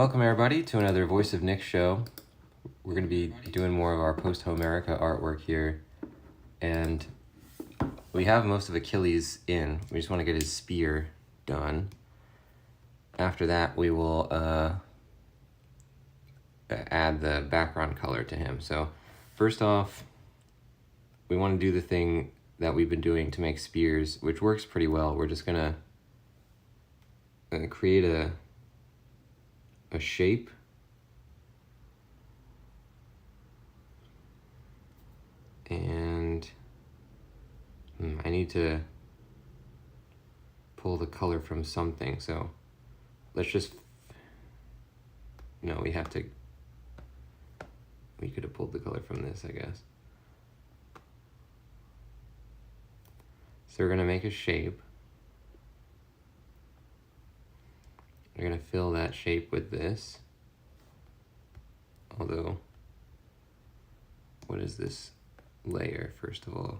Welcome everybody to another Voice of Nick show. We're going to be doing more of our Posthomerica artwork here. And we have most of Achilles in. We just want to get his spear done. After that, we will add the background color to him. So first off, we want to do the thing that we've been doing to make spears, which works pretty well. We're just going to create a shape. And I need to pull the color from something, so let's just, no, we could have pulled the color from this, I guess. So we're gonna make a shape. We're gonna fill that shape with this. Although, what is this layer, first of all?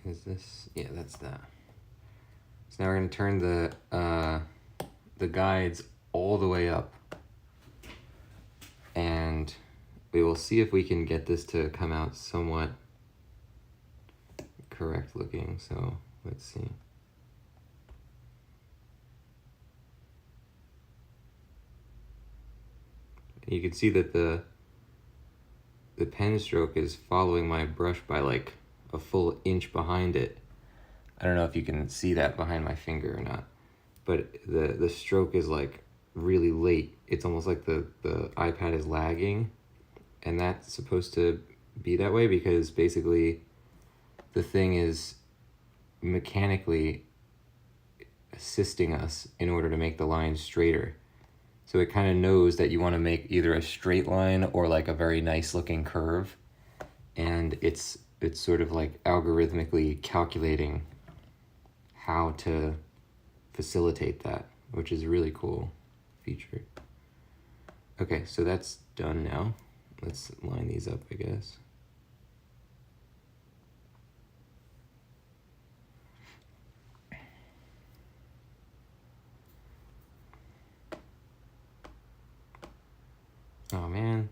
Is this, yeah, that's that. So now we're gonna turn the guides all the way up, and we will see if we can get this to come out somewhat correct looking. So let's see. You can see that the pen stroke is following my brush by like a full inch behind it. I don't know if you can see that behind my finger or not, but the stroke is like really late. It's almost like the iPad is lagging, and that's supposed to be that way because basically the thing is mechanically assisting us in order to make the line straighter. So it kind of knows that you want to make either a straight line or like a very nice looking curve, and it's sort of like algorithmically calculating how to facilitate that, which is a really cool feature. Okay, so that's done now. Let's line these up, I guess. Oh man.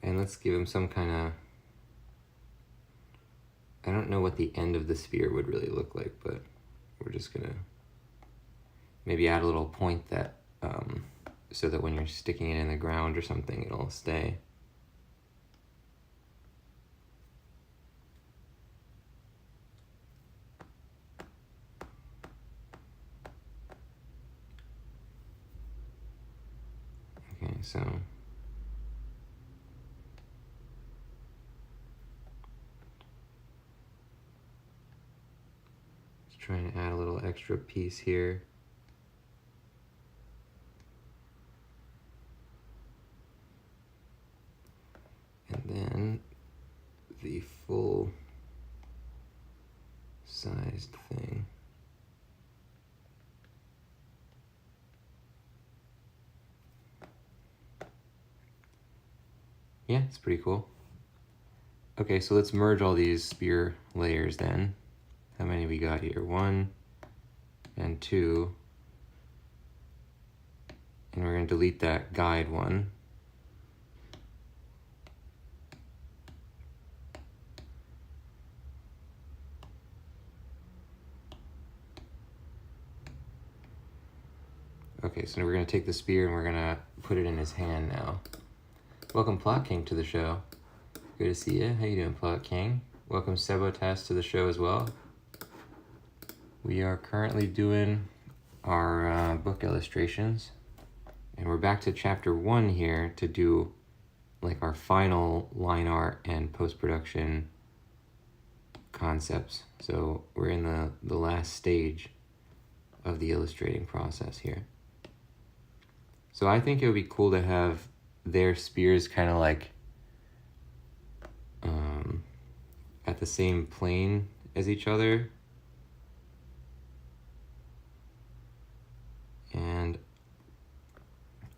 And let's give him some kind of, I don't know what the end of the spear would really look like, but we're just gonna maybe add a little point that, so that when you're sticking it in the ground or something, it'll stay. Okay, so trying to add a little extra piece here. And then the full sized thing. Yeah, it's pretty cool. Okay, so let's merge all these spear layers then. How many we got here? 1 and 2. And we're going to delete that guide one. Okay, so we're going to take the spear and we're going to put it in his hand now. Welcome Plot King to the show. Good to see you. How you doing, Plot King? Welcome Sebotas to the show as well. We are currently doing our book illustrations. And we're back to chapter 1 here to do like our final line art and post-production concepts. So we're in the last stage of the illustrating process here. So I think it would be cool to have their spears kind of like at the same plane as each other. And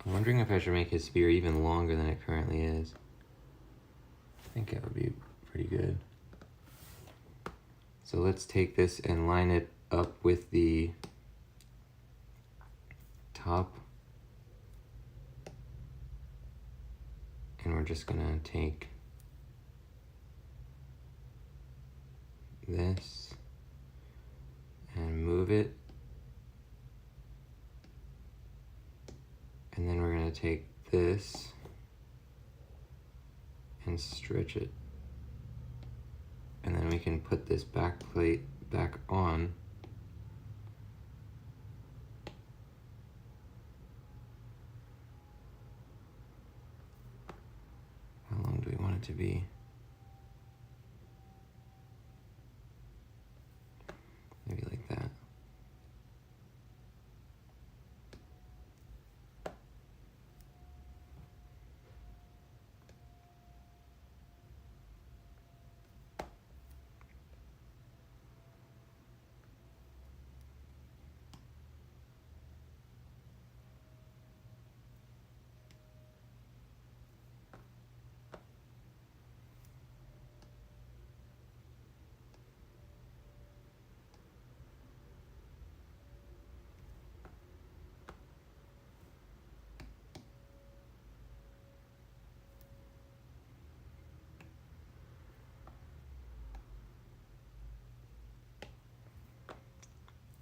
I'm wondering if I should make his spear even longer than it currently is. I think that would be pretty good. So let's take this and line it up with the top. And we're just gonna take this and move it. And then we're gonna take this and stretch it. And then we can put this back plate back on. How long do we want it to be? Maybe like that.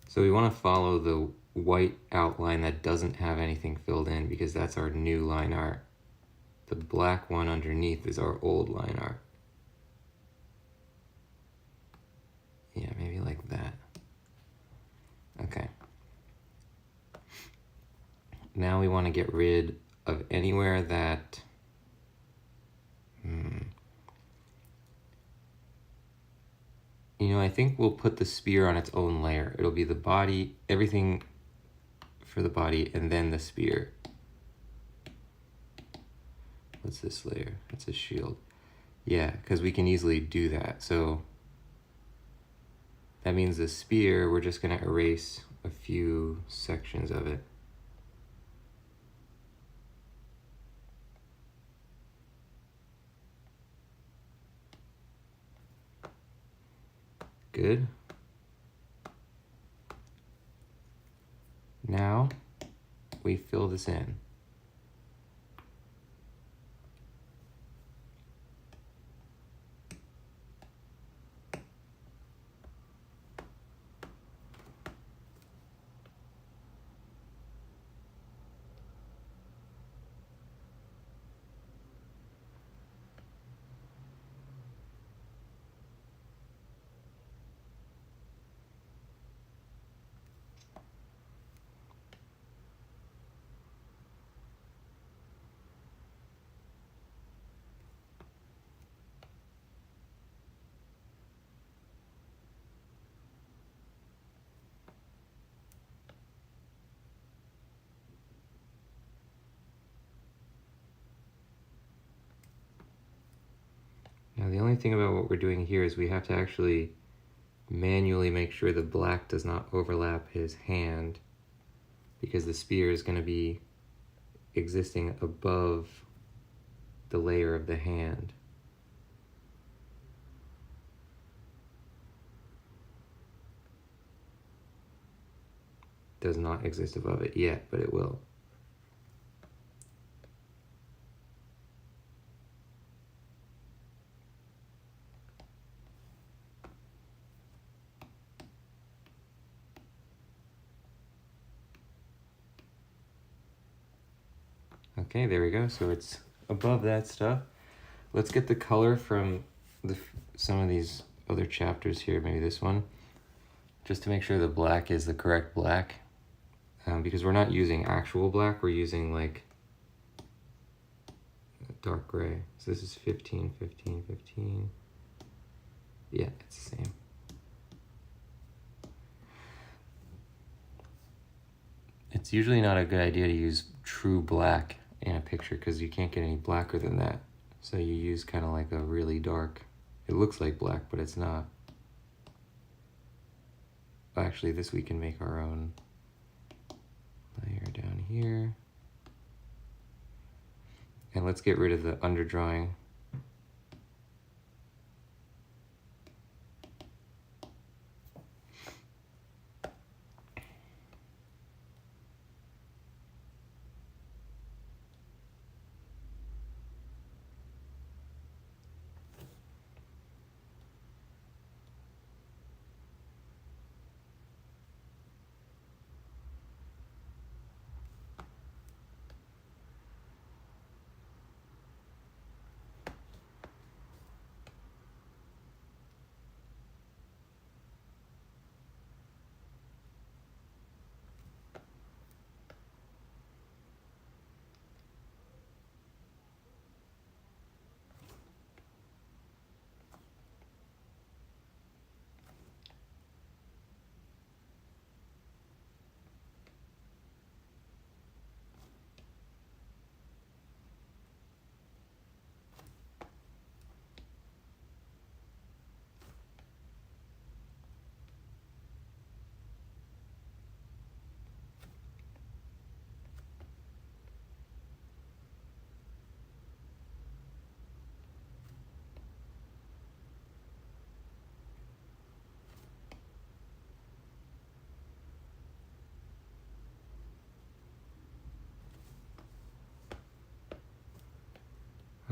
So we want to follow the white outline that doesn't have anything filled in because that's our new line art. The black one underneath is our old line art. Yeah, maybe like that. Okay. Now we want to get rid of anywhere that you know, I think we'll put the spear on its own layer. It'll be the body, everything for the body, and then the spear. What's this layer? It's a shield. Yeah, because we can easily do that. So that means the spear, we're just going to erase a few sections of it. Good. Now we fill this in. Now the only thing about what we're doing here is we have to actually manually make sure the black does not overlap his hand because the spear is going to be existing above the layer of the hand. Does not exist above it yet, but it will. Okay, there we go. So it's above that stuff. Let's get the color from some of these other chapters here, maybe this one, just to make sure the black is the correct black. because we're not using actual black, we're using like dark gray. So this is 15, 15, 15. Yeah, it's the same. It's usually not a good idea to use true black in a picture because you can't get any blacker than that. So you use kind of like a really dark, it looks like black, but it's not. Actually, this we can make our own layer down here. And let's get rid of the underdrawing.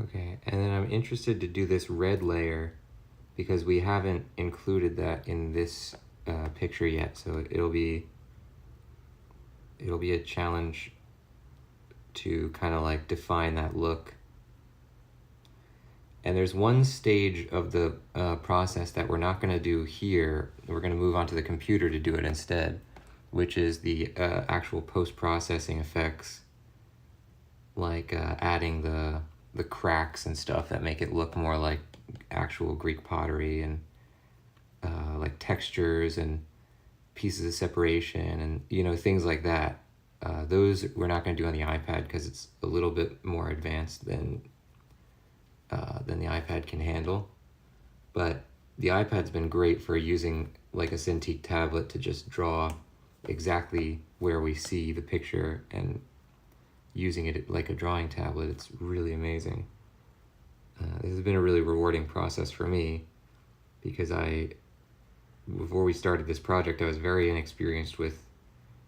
Okay, and then I'm interested to do this red layer because we haven't included that in this picture yet, so it'll be a challenge to kind of like define that look. And there's one stage of the process that we're not going to do here. We're going to move on to the computer to do it instead, which is the actual post-processing effects, like adding the cracks and stuff that make it look more like actual Greek pottery, and like textures and pieces of separation and, you know, things like that. Those we're not going to do on the iPad because it's a little bit more advanced than the iPad can handle. But the iPad's been great for using like a Cintiq tablet to just draw exactly where we see the picture and using it like a drawing tablet. It's really amazing. This has been a really rewarding process for me because before we started this project, I was very inexperienced with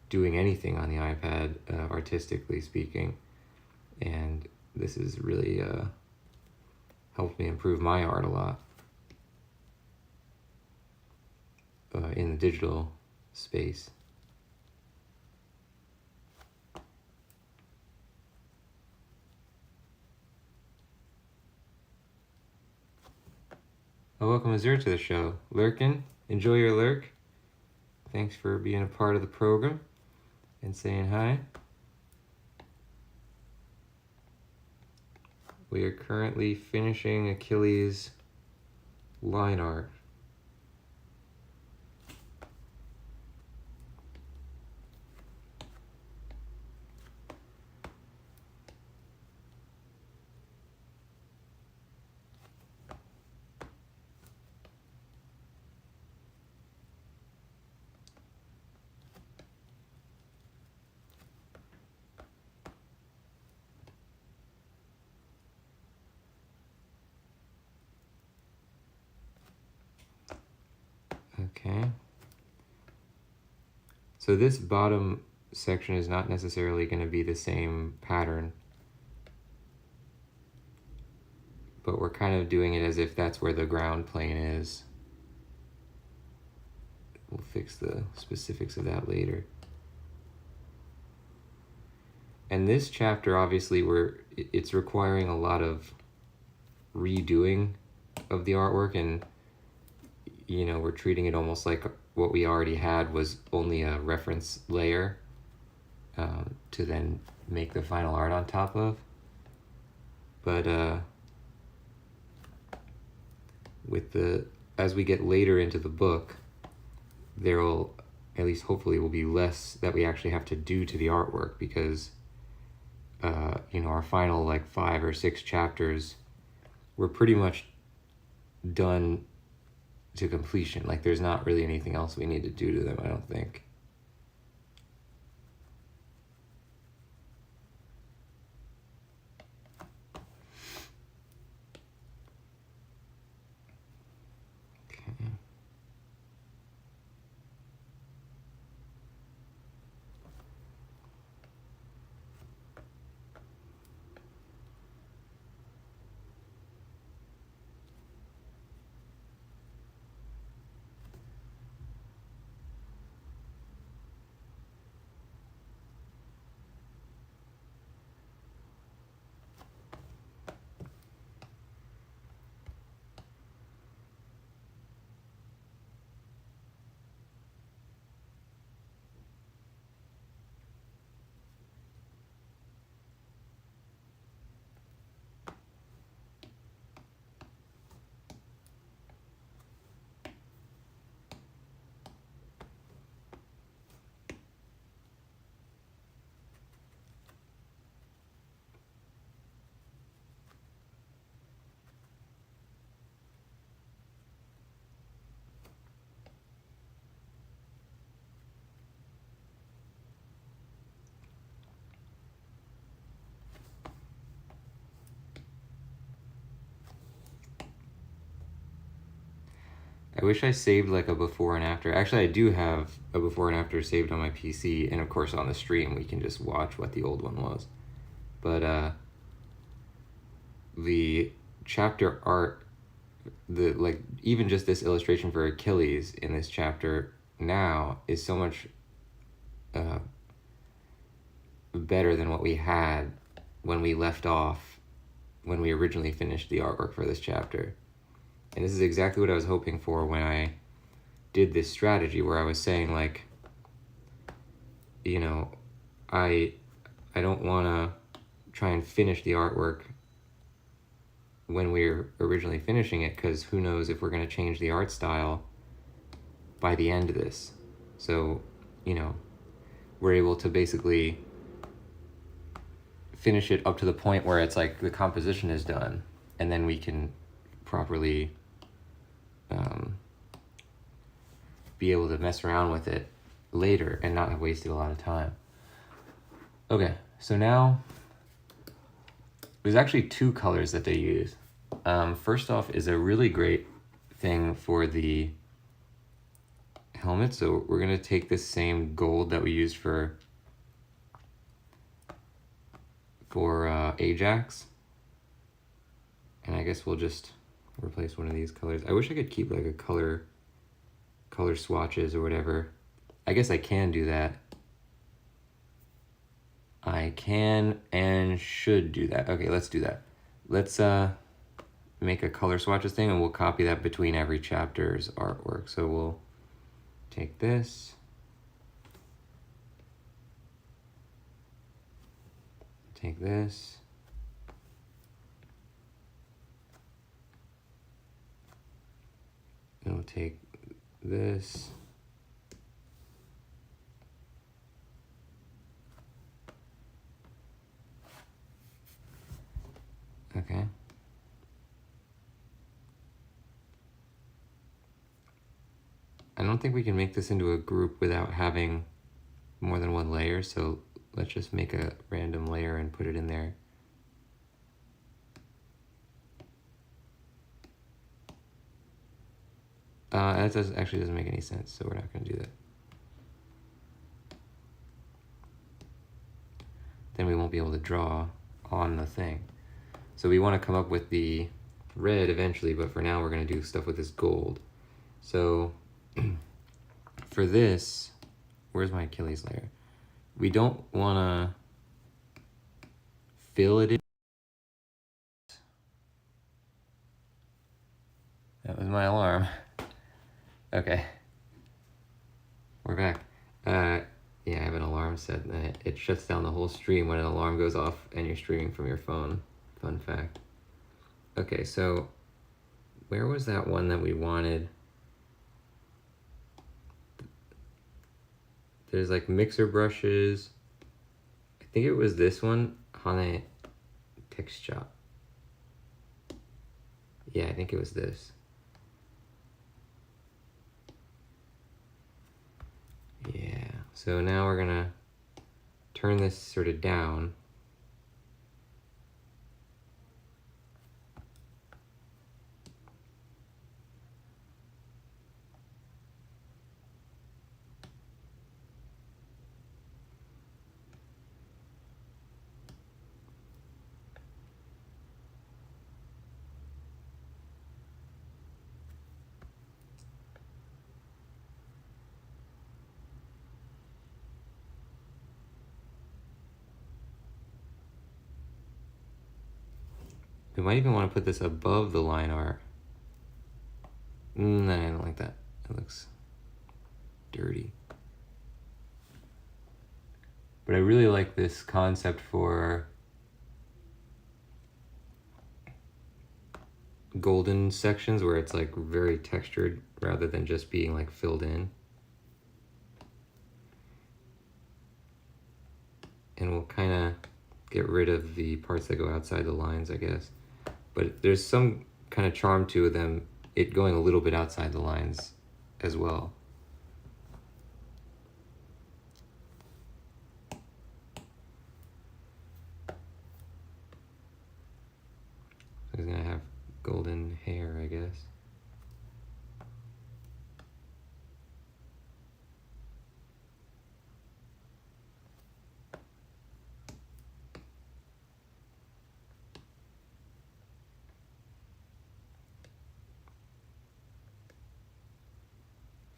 doing anything on the iPad, artistically speaking. And this has really helped me improve my art a lot in the digital space. Welcome Azur to the show. Lurkin, enjoy your lurk. Thanks for being a part of the program and saying hi. We are currently finishing Achilles' line art. Okay. So this bottom section is not necessarily going to be the same pattern, but we're kind of doing it as if that's where the ground plane is. We'll fix the specifics of that later. And this chapter, obviously, it's requiring a lot of redoing of the artwork, and we're treating it almost like what we already had was only a reference layer. to then make the final art on top of. But as we get later into the book, there'll, at least hopefully, will be less that we actually have to do to the artwork, because our final like 5 or 6 chapters, we're pretty much done to completion. Like, there's not really anything else we need to do to them, I don't think. I wish I saved like a before and after. Actually, I do have a before and after saved on my PC, and of course on the stream we can just watch what the old one was. But the chapter art, even just this illustration for Achilles in this chapter now is so much better than what we had when we left off when we originally finished the artwork for this chapter. And this is exactly what I was hoping for when I did this strategy, where I was saying, like, I don't want to try and finish the artwork when we're originally finishing it, because who knows if we're going to change the art style by the end of this. So, we're able to basically finish it up to the point where it's like the composition is done, and then we can properly be able to mess around with it later and not have wasted a lot of time. Okay, so now there's actually 2 colors that they use. First off is a really great thing for the helmet. So we're going to take this same gold that we used for Ajax, and I guess we'll just replace one of these colors. I wish I could keep like a color swatches or whatever. I guess I can do that. I can and should do that. Okay, let's do that. Let's make a color swatches thing, and we'll copy that between every chapter's artwork. So we'll take this, take this, and we'll take this, okay. I don't think we can make this into a group without having more than one layer, so let's just make a random layer and put it in there. That actually doesn't make any sense, so we're not going to do that. Then we won't be able to draw on the thing. So we want to come up with the red eventually, but for now we're going to do stuff with this gold. So for this, where's my Achilles layer? We don't want to fill it in. That was my alarm. Okay. We're back. Yeah, I have an alarm alarm set, and it shuts down the whole stream when an alarm goes off and you're streaming from your phone. Fun fact. Okay, so where was that one that we wanted? There's like mixer brushes. I think it was this one, Hane Texture. Yeah, I think it was this. Yeah, so now we're gonna turn this sort of down. We might even want to put this above the line art. No, I don't like that. It looks dirty. But I really like this concept for golden sections where it's like very textured rather than just being like filled in. And we'll kind of get rid of the parts that go outside the lines, I guess. But there's some kind of charm to them, it going a little bit outside the lines as well. So he's gonna have golden hair, I guess.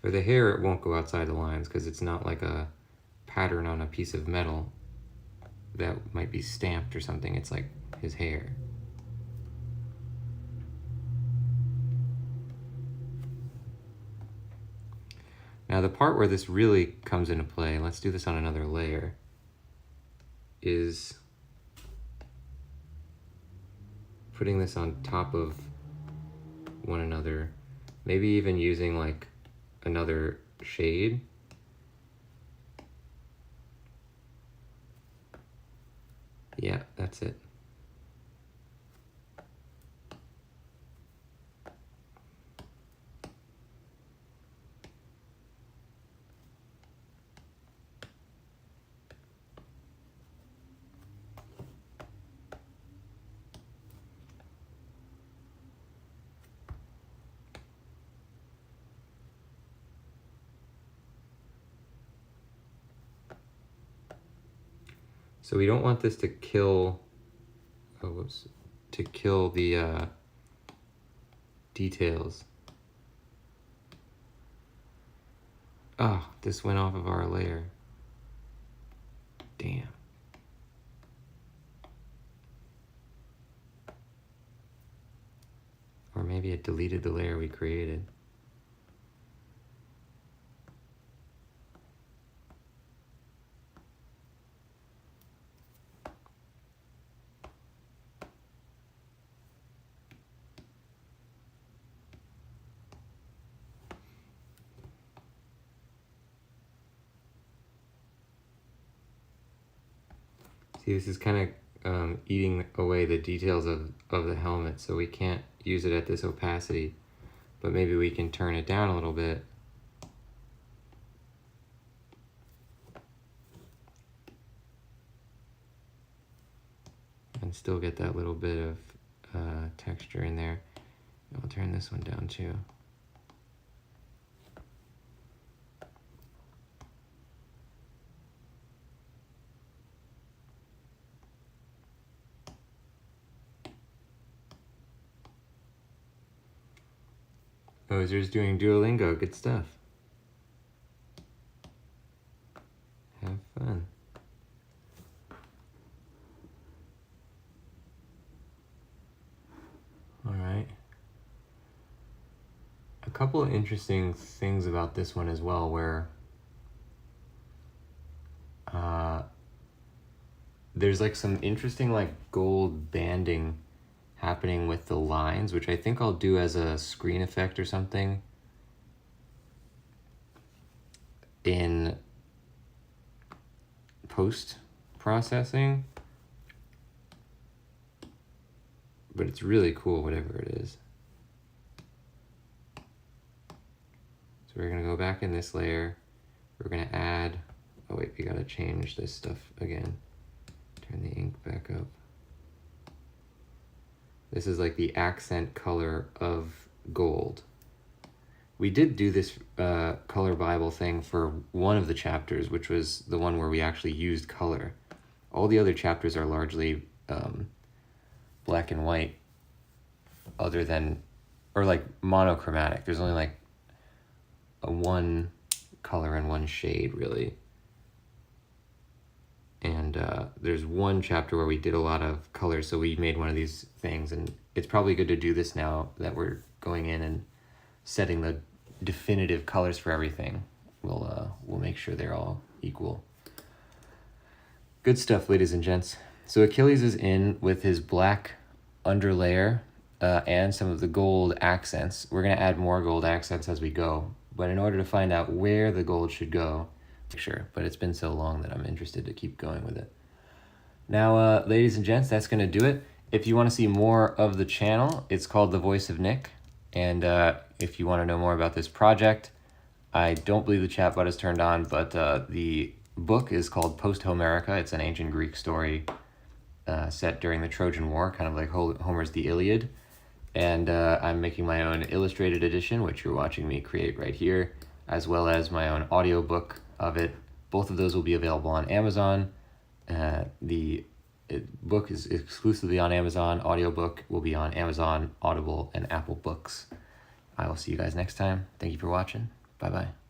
For the hair, it won't go outside the lines because it's not like a pattern on a piece of metal that might be stamped or something. It's like his hair. Now the part where this really comes into play, let's do this on another layer, is putting this on top of one another, maybe even using like another shade. Yeah, that's it. So we don't want this to kill, to kill the details. Oh, this went off of our layer. Damn. Or maybe it deleted the layer we created. See, this is kind of eating away the details of the helmet, so we can't use it at this opacity, but maybe we can turn it down a little bit. And still get that little bit of texture in there. And we'll turn this one down too. Ozer's doing Duolingo, good stuff. Have fun. All right. A couple of interesting things about this one as well, where there's like some interesting like gold banding happening with the lines, which I think I'll do as a screen effect or something in post-processing. But it's really cool, whatever it is. So we're gonna go back in this layer. We're gonna add, oh wait, we gotta change this stuff again. Turn the ink back up. This is like the accent color of gold. We did do this color Bible thing for one of the chapters, which was the one where we actually used color. All the other chapters are largely black and white, other than, or like monochromatic. There's only like a one color and one shade really. And there's one chapter where we did a lot of colors, so we made one of these things, and it's probably good to do this now that we're going in and setting the definitive colors for everything. We'll make sure they're all equal. Good stuff, ladies and gents. So Achilles is in with his black underlayer and some of the gold accents. We're gonna add more gold accents as we go, but in order to find out where the gold should go, sure, but it's been so long that I'm interested to keep going with it. Now, ladies and gents, that's gonna do it. If you wanna see more of the channel, it's called The Voice of Nick. And if you wanna know more about this project, I don't believe the chat bot is turned on, but the book is called Posthomerica. It's an ancient Greek story set during the Trojan War, kind of like Homer's The Iliad. And I'm making my own illustrated edition, which you're watching me create right here, as well as my own audiobook of it. Both of those will be available on Amazon. The book is exclusively on Amazon. Audiobook will be on Amazon, Audible, and Apple Books. I will see you guys next time. Thank you for watching. Bye-bye.